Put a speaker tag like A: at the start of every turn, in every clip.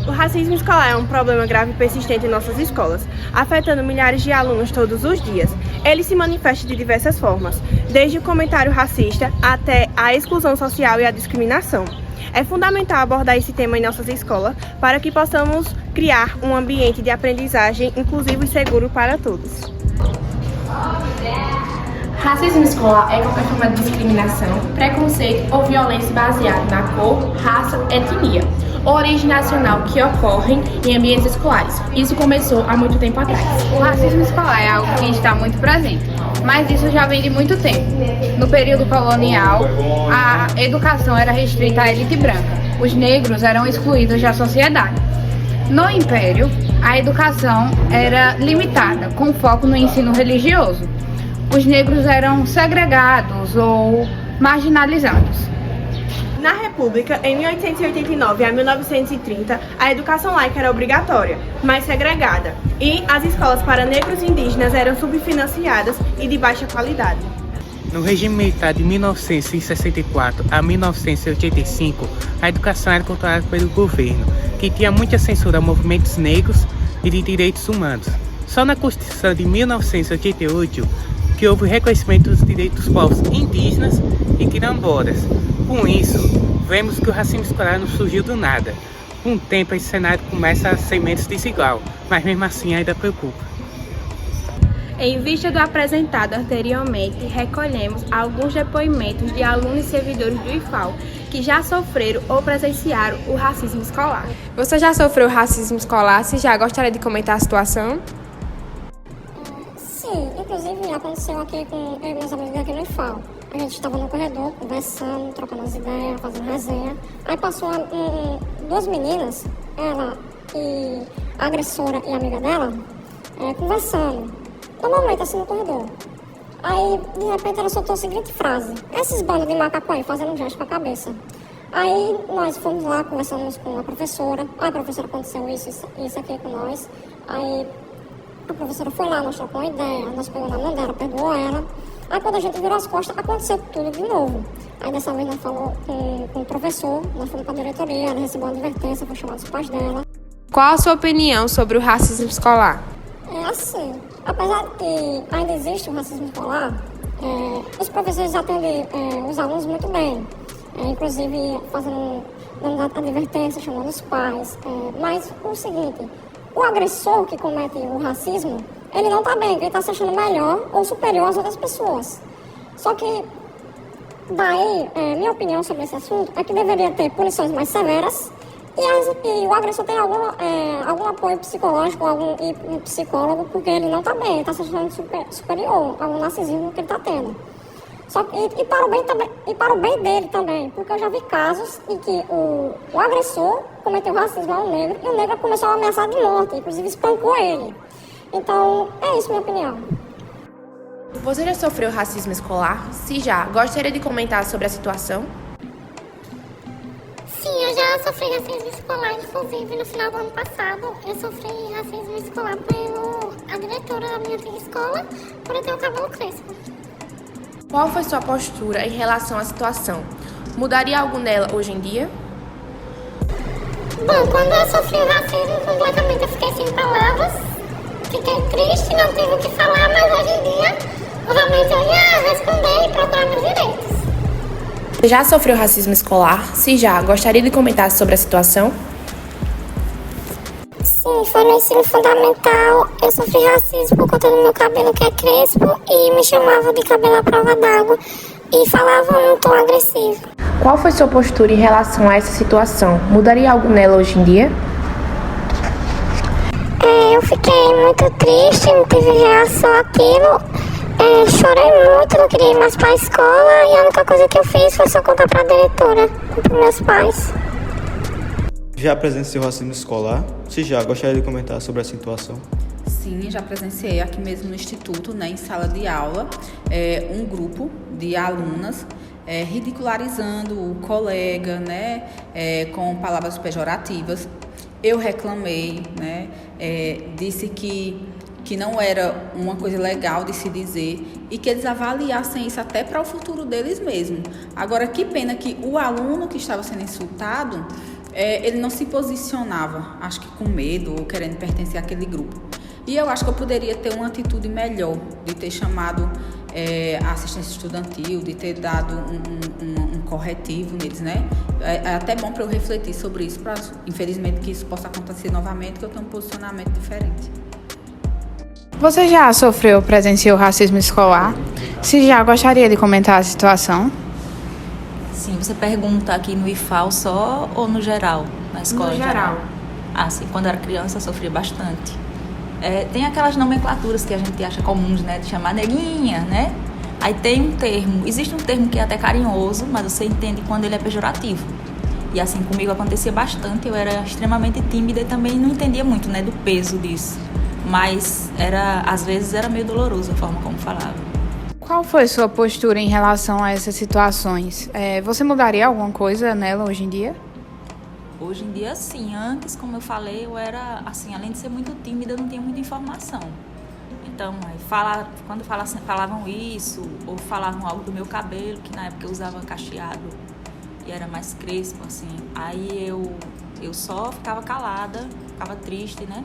A: O racismo escolar é um problema grave e persistente em nossas escolas, afetando milhares de alunos todos os dias. Ele se manifesta de diversas formas, desde o comentário racista até a exclusão social e a discriminação. É fundamental abordar esse tema em nossas escolas para que possamos criar um ambiente de aprendizagem inclusivo e seguro para todos.
B: Racismo escolar é qualquer forma de discriminação, preconceito ou violência baseada na cor, raça, etnia ou origem nacional que ocorrem em ambientes escolares. Isso começou há muito tempo atrás.
C: O racismo escolar é algo que está muito presente, mas isso já vem de muito tempo. No período colonial, a educação era restrita à elite branca. Os negros eram excluídos da sociedade. No Império, a educação era limitada, com foco no ensino religioso. Os negros eram segregados ou marginalizados.
A: Na República, em 1889 a 1930, a educação laica era obrigatória, mas segregada, e as escolas para negros e indígenas eram subfinanciadas e de baixa qualidade.
D: No regime militar de 1964 a 1985, a educação era controlada pelo governo, que tinha muita censura a movimentos negros e de direitos humanos. Só na Constituição de 1988 que houve reconhecimento dos direitos dos povos indígenas e quilombolas. Com isso, vemos que o racismo escolar não surgiu do nada. Com o tempo, esse cenário começa a ser menos desigual, mas mesmo assim ainda preocupa.
B: Em vista do apresentado anteriormente, recolhemos alguns depoimentos de alunos e servidores do IFAL que já sofreram ou presenciaram o racismo escolar.
E: Você já sofreu racismo escolar? Se já, gostaria de comentar a situação?
F: Sim, inclusive aconteceu aqui com eu e meus amigos aqui no IFAL. A gente estava no corredor, conversando, trocando as ideias, fazendo resenha. Aí passou duas meninas, ela e a agressora e a amiga dela, conversando. Normalmente assim no corredor. Aí, de repente, ela soltou a seguinte frase: esses bandos de macaco aí fazendo um gesto com a cabeça. Aí nós fomos lá, conversamos com a professora. Aí a professora aconteceu isso aqui com nós. Aí a professora foi lá, nós trocamos uma ideia, nós pegamos na mão dela, perdoou ela. Aí quando a gente virou as costas, aconteceu tudo de novo. Aí dessa vez nós falamos com o professor, nós fomos para a diretoria, ela recebeu uma advertência, foi chamar os pais dela.
E: Qual a sua opinião sobre o racismo escolar?
F: É assim, apesar de que ainda existe o racismo escolar, os professores atendem os alunos muito bem, inclusive dando advertência, chamando os pais. Mas o seguinte, o agressor que comete o racismo, ele não está bem, ele está se achando melhor ou superior às outras pessoas. Só que, daí, minha opinião sobre esse assunto é que deveria ter punições mais severas e o agressor tem algum apoio psicológico, algum psicólogo, porque ele não está bem, ele está se achando superior ao narcisismo que ele está tendo. Só que, e para o bem dele também, porque eu já vi casos em que o agressor cometeu racismo a um negro e o negro começou a ameaçar de morte, inclusive espancou ele. Então, é isso minha opinião.
B: Você já sofreu racismo escolar? Se já, gostaria de comentar sobre a situação?
F: Sim, eu já sofri racismo escolar, inclusive no final do ano passado. Eu sofri racismo escolar pela diretora da minha antiga escola por eu ter o cabelo crespo.
B: Qual foi sua postura em relação à situação? Mudaria algo nela hoje em dia?
F: Bom, quando eu sofri o racismo completamente, eu fiquei sem palavras. Fiquei triste, não tive o que falar, mas hoje em dia, obviamente, eu ia responder e procurar meus direitos.
B: Você já sofreu racismo escolar? Se já, gostaria de comentar sobre a situação?
F: Sim, foi no ensino fundamental. Eu sofri racismo por conta do meu cabelo que é crespo e me chamavam de cabelo à prova d'água e falavam um tom agressivo.
B: Qual foi sua postura em relação a essa situação? Mudaria algo nela hoje em dia?
F: Eu fiquei muito triste, não tive reação àquilo. Chorei muito, não queria ir mais para a escola e a única coisa que eu fiz foi só contar para a diretora e para meus pais.
G: Já presenciou racismo escolar? Se já, gostaria de comentar sobre a situação?
H: Sim, já presenciei aqui mesmo no Instituto, em sala de aula, um grupo de alunas ridicularizando o colega, com palavras pejorativas. Eu reclamei, disse que não era uma coisa legal de se dizer e que eles avaliassem isso até para o futuro deles mesmo. Agora, que pena que o aluno que estava sendo insultado ele não se posicionava, acho que com medo ou querendo pertencer àquele grupo. E eu acho que eu poderia ter uma atitude melhor, de ter chamado a assistência estudantil, de ter dado um corretivo neles, né? É até bom para eu refletir sobre isso, para, infelizmente, que isso possa acontecer novamente, que eu tenho um posicionamento diferente.
C: Você já sofreu ou presenciou racismo escolar? Se já, gostaria de comentar a situação?
I: Sim, você pergunta aqui no IFAL só ou no geral? Na escola
E: No geral.
I: Ah, sim, quando era criança eu sofria bastante. Tem aquelas nomenclaturas que a gente acha comuns, né? De chamar neguinha, né? Aí tem um termo, existe um termo que é até carinhoso, mas você entende quando ele é pejorativo. E assim, comigo acontecia bastante, eu era extremamente tímida e também não entendia muito, né, do peso disso. Mas às vezes era meio doloroso a forma como falava.
C: Qual foi sua postura em relação a essas situações? Você mudaria alguma coisa nela hoje em dia?
I: Hoje em dia, sim. Antes, como eu falei, eu era, assim, além de ser muito tímida, eu não tinha muita informação. Então, quando falavam isso, ou falavam algo do meu cabelo, que na época eu usava cacheado e era mais crespo, assim, aí eu só ficava calada, ficava triste, né?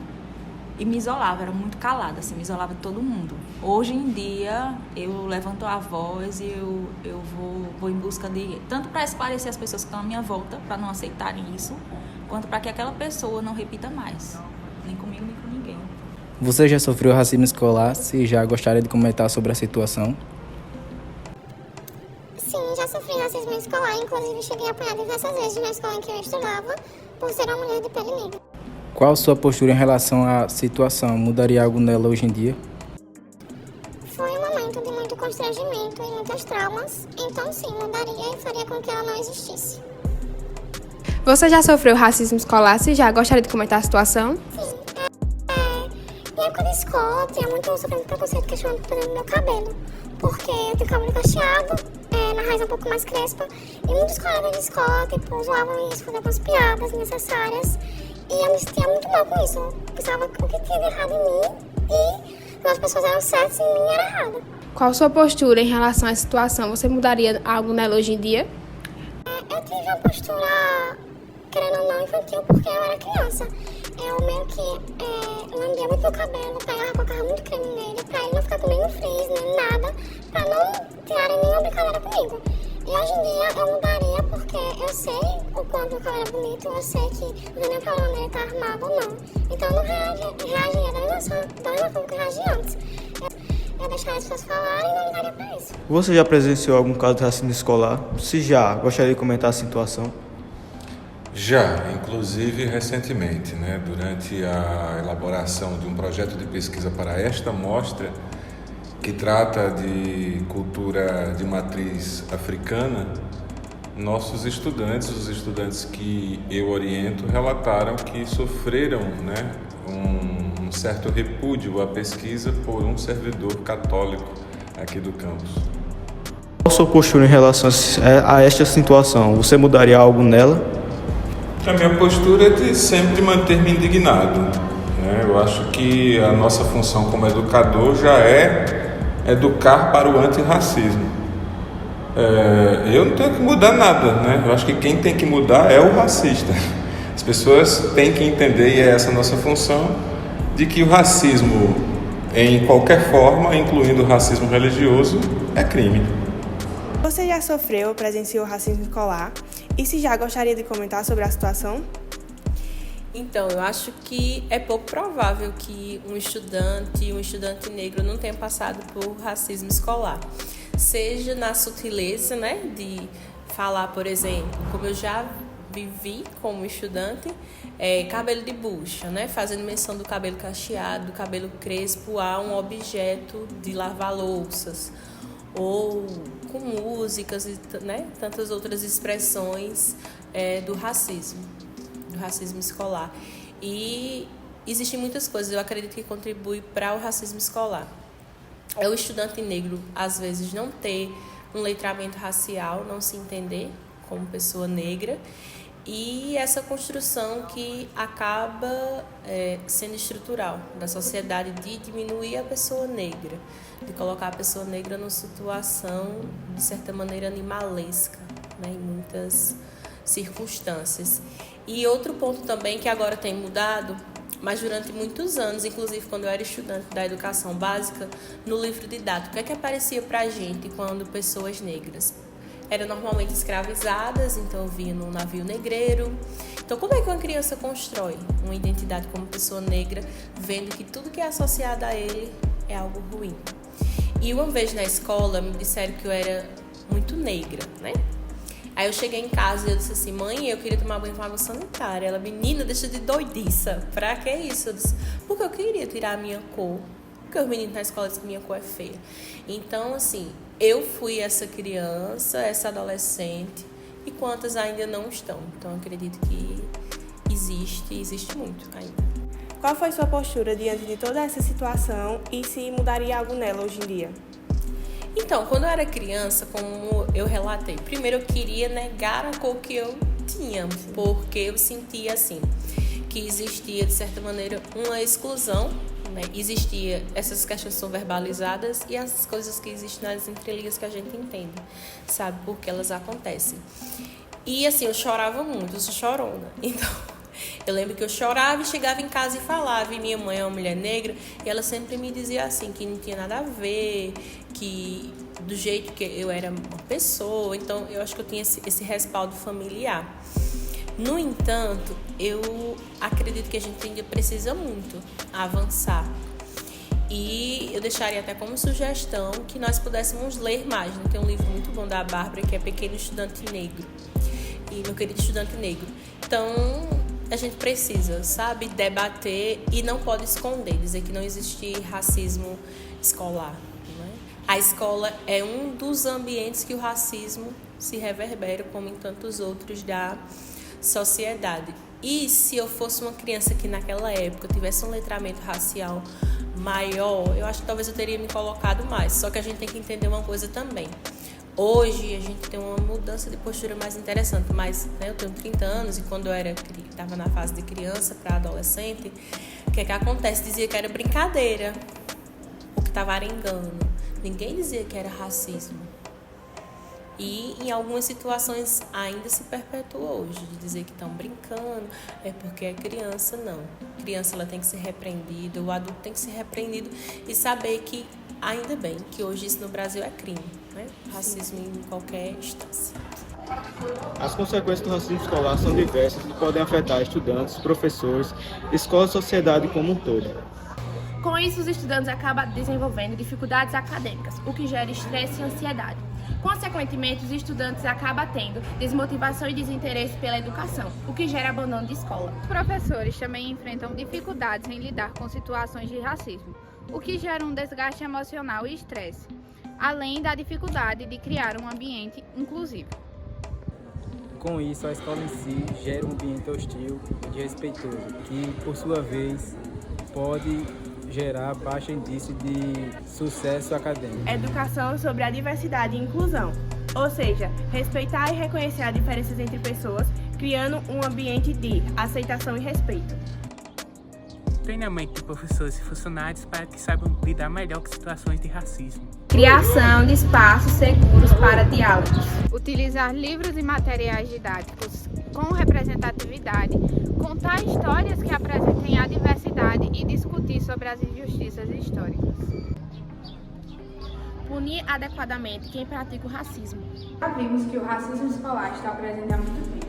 I: E me isolava, era muito calada, assim, me isolava de todo mundo. Hoje em dia, eu levanto a voz e eu vou em busca de... Tanto para esclarecer as pessoas que estão à minha volta, para não aceitarem isso, quanto para que aquela pessoa não repita mais, nem comigo, nem com ninguém.
J: Você já sofreu racismo escolar? Se já, gostaria de comentar sobre a situação?
F: Sim, já sofri racismo escolar, inclusive cheguei a apanhar diversas vezes na escola em que eu estudava, por ser uma mulher de pele negra.
J: Qual a sua postura em relação à situação? Mudaria algo nela hoje em dia?
F: Foi um momento de muito constrangimento e muitas traumas, então sim, mudaria e faria com que ela não existisse.
E: Você já sofreu racismo escolar? Se já, gostaria de comentar a situação?
F: Sim, em época de escola, tinha muito sofrendo preconceito questionando do meu cabelo, porque eu tenho cabelo cacheado, na raiz um pouco mais crespa, e muitos colegas de escola, zoavam isso, faziam algumas piadas necessárias. E eu me sentia muito mal com isso. Eu pensava o que tinha de errado em mim e quando as pessoas eram certas, em mim era errado.
E: Qual a sua postura em relação a essa situação? Você mudaria algo nela hoje em dia?
F: Eu tive uma postura, querendo ou não, infantil, porque eu era criança. Eu meio que lambia muito meu cabelo, colocava muito creme nele, pra ele não ficar com nenhum frizz, nem nada, pra não tirarem nenhuma brincadeira comigo. E hoje em dia eu mudaria porque eu sei o quanto o cabelo é bonito, eu sei que o meu cabelo nele tá armado ou não. Então eu não reagiria da mesma forma que eu reagi antes. Eu deixaria as pessoas falarem e não ligaria pra isso.
G: Você já presenciou algum caso de racismo escolar? Se já, gostaria de comentar a situação?
K: Já, inclusive recentemente, né, durante a elaboração de um projeto de pesquisa para esta mostra, que trata de cultura de matriz africana, nossos estudantes, os estudantes que eu oriento, relataram que sofreram, né, um certo repúdio à pesquisa por um servidor católico aqui do campus.
G: Qual a sua postura em relação a esta situação? Você mudaria algo nela?
K: A minha postura é de sempre manter-me indignado, né? Eu acho que a nossa função como educador já é educar para o antirracismo. Eu não tenho que mudar nada, né? Eu acho que quem tem que mudar é o racista. As pessoas têm que entender, e é essa a nossa função, de que o racismo, em qualquer forma, incluindo o racismo religioso, é crime.
A: Você já sofreu ou presenciou racismo escolar? E se já, gostaria de comentar sobre a situação?
L: Então, eu acho que é pouco provável que um estudante negro não tenha passado por racismo escolar. Seja na sutileza, né, de falar, por exemplo, como eu já vivi como estudante, cabelo de bucha, né, fazendo menção do cabelo cacheado, do cabelo crespo a um objeto de lavar louças, ou com músicas e, né, tantas outras expressões do racismo escolar. E existem muitas coisas, eu acredito, que contribuem para o racismo escolar. É o estudante negro, às vezes, não ter um letramento racial, não se entender como pessoa negra, e essa construção que acaba sendo estrutural da sociedade, de diminuir a pessoa negra, de colocar a pessoa negra numa situação, de certa maneira, animalesca, né, em muitas circunstâncias. E outro ponto também que agora tem mudado, mas durante muitos anos, inclusive quando eu era estudante da educação básica, no livro didático, o que aparecia pra gente quando pessoas negras eram normalmente escravizadas, então vinha num navio negreiro. Então, como é que uma criança constrói uma identidade como pessoa negra, vendo que tudo que é associado a ele é algo ruim? E uma vez na escola me disseram que eu era muito negra, né? Aí eu cheguei em casa e eu disse assim, mãe, eu queria tomar banho com água sanitária. Ela, menina, deixa de doidiça. Pra que isso? Eu disse, porque eu queria tirar a minha cor. Porque os meninos na escola dizem que minha cor é feia. Então, assim, eu fui essa criança, essa adolescente, e quantas ainda não estão. Então, eu acredito que existe muito ainda.
A: Qual foi sua postura diante de toda essa situação e se mudaria algo nela hoje em dia?
L: Então, quando eu era criança, como eu relatei, primeiro eu queria negar a cor que eu tinha, porque eu sentia assim, que existia de certa maneira uma exclusão, né? Existia, essas questões são verbalizadas e as coisas que existem nas entrelinhas que a gente entende, sabe, porque elas acontecem. E assim, eu chorava muito, eu sou chorona, então eu lembro que eu chorava e chegava em casa e falava, e minha mãe é uma mulher negra, e ela sempre me dizia assim, que não tinha nada a ver, que do jeito que eu era uma pessoa, então eu acho que eu tinha esse respaldo familiar. No entanto, eu acredito que a gente ainda precisa muito avançar. E eu deixaria até como sugestão que nós pudéssemos ler mais. Tem um livro muito bom da Bárbara, que é Pequeno Estudante Negro, e Meu Querido Estudante Negro. Então, a gente precisa, sabe, debater e não pode esconder, dizer que não existe racismo escolar. Né? A escola é um dos ambientes que o racismo se reverbera, como em tantos outros da sociedade. E se eu fosse uma criança que naquela época tivesse um letramento racial maior, eu acho que talvez eu teria me colocado mais. Só que a gente tem que entender uma coisa também. Hoje a gente tem uma mudança de postura mais interessante, mas né, eu tenho 30 anos e quando eu estava na fase de criança para adolescente, o que acontece? Dizia que era brincadeira, o que estava arengando. Ninguém dizia que era racismo. E em algumas situações ainda se perpetua hoje, de dizer que estão brincando, é porque é criança, não. A criança ela tem que ser repreendida, o adulto tem que ser repreendido e saber que, ainda bem, que hoje isso no Brasil é crime, né? Racismo em qualquer instância.
G: As consequências do racismo escolar são diversas e podem afetar estudantes, professores, escola e sociedade como um todo.
B: Com isso, os estudantes acabam desenvolvendo dificuldades acadêmicas, o que gera estresse e ansiedade. Consequentemente, os estudantes acabam tendo desmotivação e desinteresse pela educação, o que gera abandono de escola.
C: Os professores também enfrentam dificuldades em lidar com situações de racismo, o que gera um desgaste emocional e estresse, além da dificuldade de criar um ambiente inclusivo.
J: Com isso, a escola em si gera um ambiente hostil e desrespeitoso, que, por sua vez, pode gerar baixo indício de sucesso acadêmico.
A: Educação sobre a diversidade e inclusão, ou seja, respeitar e reconhecer as diferenças entre pessoas, criando um ambiente de aceitação e respeito.
D: Treinamento de professores e funcionários para que saibam lidar melhor com situações de racismo.
B: Criação de espaços seguros para diálogos.
C: Utilizar livros e materiais didáticos com representatividade, contar histórias que apresentem a diversidade e discutir sobre as injustiças históricas.
B: Punir adequadamente quem pratica o racismo.
C: Já vimos que o racismo escolar está presente há muito tempo.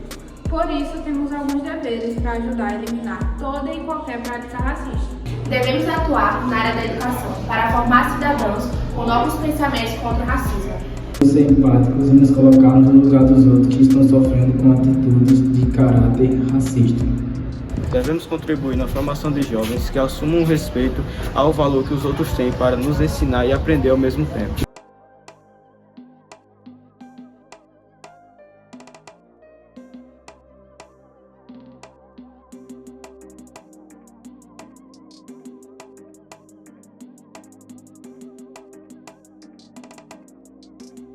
C: Por isso, temos alguns deveres para ajudar a eliminar toda e qualquer prática racista.
B: Devemos atuar na área da educação para formar cidadãos com novos pensamentos contra o racismo.
J: Ser empáticos e nos colocar no lugar dos outros que estão sofrendo com atitudes de caráter racista.
G: Devemos contribuir na formação de jovens que assumam o respeito ao valor que os outros têm para nos ensinar e aprender ao mesmo tempo.